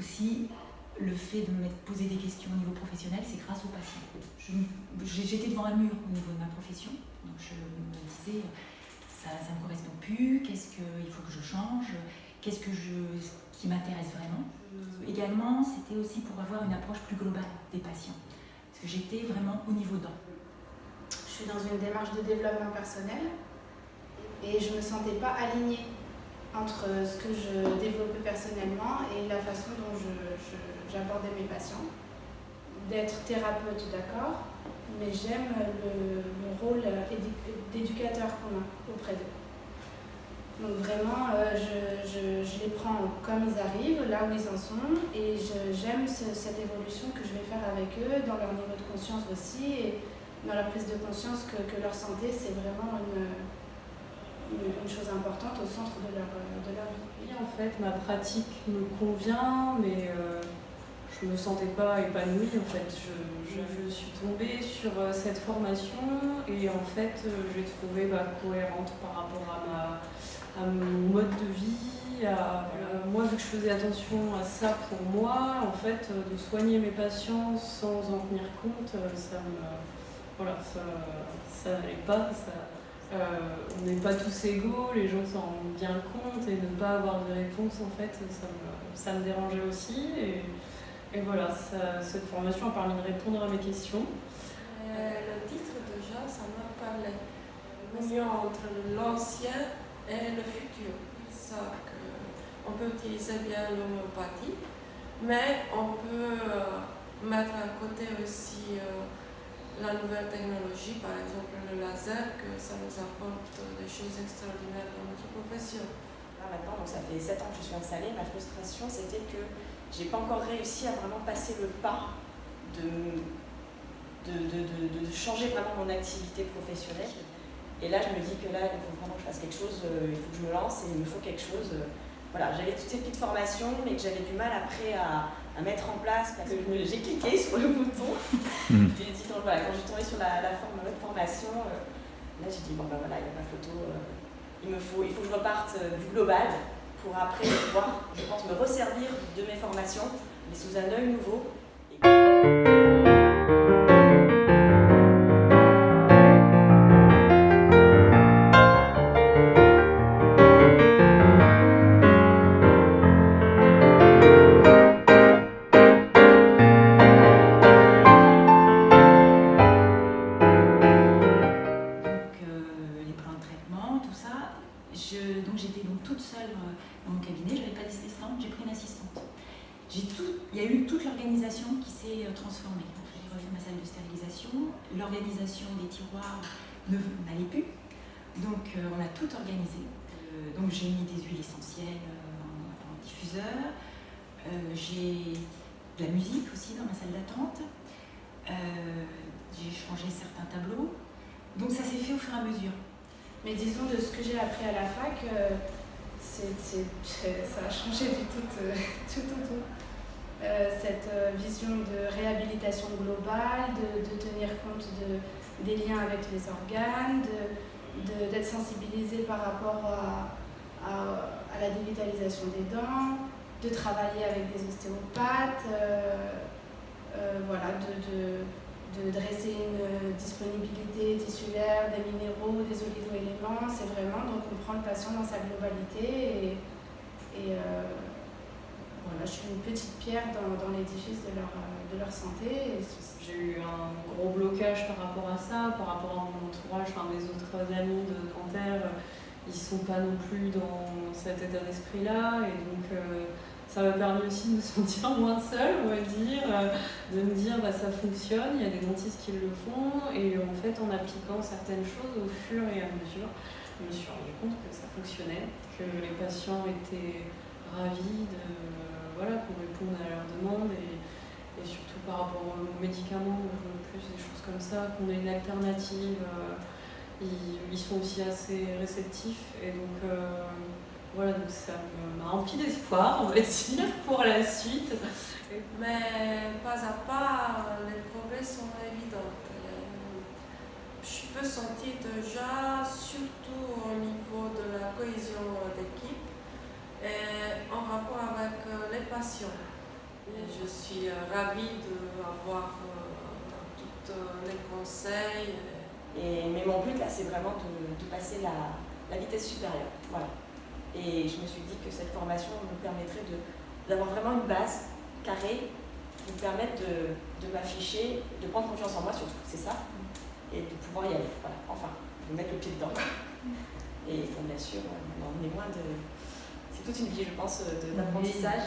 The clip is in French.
aussi le fait de me poser des questions au niveau professionnel, c'est grâce aux patients. J'étais devant un mur au niveau de ma profession, donc je me disais, ça ne me correspond plus, qu'est-ce qu'il faut que je change, qu'est-ce qui m'intéresse vraiment. Également, c'était aussi pour avoir une approche plus globale des patients, parce que j'étais vraiment au niveau dents. Je suis dans une démarche de développement personnel et je ne me sentais pas alignée entre ce que je développais personnellement et la façon dont j'abordais mes patients. D'être thérapeute, d'accord, mais j'aime le rôle d'éducateur qu'on a auprès d'eux. Donc vraiment, je les prends comme ils arrivent, là où ils en sont, et j'aime cette évolution que je vais faire avec eux, dans leur niveau de conscience aussi, et dans la prise de conscience que leur santé, c'est vraiment une chose importante au centre de leur vie. Oui, en fait, ma pratique me convient, mais je me sentais pas épanouie. En fait, je suis tombée sur cette formation et en fait, j'ai trouvé cohérente par rapport à mon mode de vie. Moi, vu que je faisais attention à ça pour moi, en fait, de soigner mes patients sans en tenir compte, ça n'allait pas. On n'est pas tous égaux, les gens s'en rendent bien compte et ne pas avoir de réponse, en fait, ça me dérangeait aussi. Et voilà, cette formation a permis de répondre à mes questions. Le titre déjà, ça m'a parlé. L'union entre l'ancien et le futur. Ça, on peut utiliser bien l'homéopathie, mais on peut mettre à côté aussi la nouvelle technologie, par exemple le laser, que ça nous apporte des choses extraordinaires dans notre profession. Là maintenant, donc ça fait 7 ans que je suis installée, ma frustration c'était que j'ai pas encore réussi à vraiment passer le pas de changer vraiment mon activité professionnelle. Et là je me dis que là il faut vraiment que je fasse quelque chose, il faut que je me lance et il me faut quelque chose. Voilà, j'avais toutes ces petites formations mais que j'avais du mal après à mettre en place parce que j'ai cliqué sur le bouton. J'ai dit donc, voilà, quand j'ai tombé sur la formation, là j'ai dit bon ben voilà, il y a ma photo, il faut que je reparte du global pour après pouvoir, je pense, me resservir de mes formations, mais sous un œil nouveau. Donc j'étais toute seule dans mon cabinet, je n'avais pas d'assistante, j'ai pris une assistante. Il y a eu toute l'organisation qui s'est transformée. J'ai refait ma salle de stérilisation, l'organisation des tiroirs n'allait plus, donc on a tout organisé. Donc j'ai mis des huiles essentielles en diffuseur, j'ai de la musique aussi dans ma salle d'attente, j'ai changé certains tableaux, donc ça s'est fait au fur et à mesure. Mais disons, de ce que j'ai appris à la fac, ça a changé du tout. Cette vision de réhabilitation globale, de tenir compte des liens avec les organes, d'être sensibilisé par rapport à la dévitalisation des dents, de travailler avec des ostéopathes, voilà, de dresser une disponibilité tissulaire, des minéraux, des oligo-éléments. C'est vraiment, donc on prend le patient dans sa globalité et voilà, je suis une petite pierre dans l'édifice de leur santé. J'ai eu un gros blocage par rapport à ça, par rapport à mon entourage, mes autres amis de dentaire, ils ne sont pas non plus dans cet état d'esprit-là et donc ça m'a permis aussi de me sentir moins seule, on va dire, de me dire ça fonctionne, il y a des dentistes qui le font et en fait en appliquant certaines choses au fur et à mesure, je me suis rendu compte que ça fonctionnait, que les patients étaient ravis qu'on réponde à leurs demandes et surtout par rapport aux médicaments, plus des choses comme ça, qu'on ait une alternative, ils sont aussi assez réceptifs et donc voilà, donc ça m'a rempli d'espoir, on va dire, pour la suite. Mais pas à pas, les progrès sont évidents. Je peux sentir déjà, surtout au niveau de la cohésion d'équipe, et en rapport avec les patients. Et je suis ravie d'avoir tous les conseils. Mais mon but là, c'est vraiment de passer la vitesse supérieure. Voilà. Et je me suis dit que cette formation me permettrait d'avoir vraiment une base carrée qui me permette de m'afficher, de prendre confiance en moi surtout, c'est ça, et de pouvoir y aller. Voilà. Enfin, de mettre le pied dedans. Et bon, bien sûr, on est loin de. C'est toute une vie, je pense, d'apprentissage.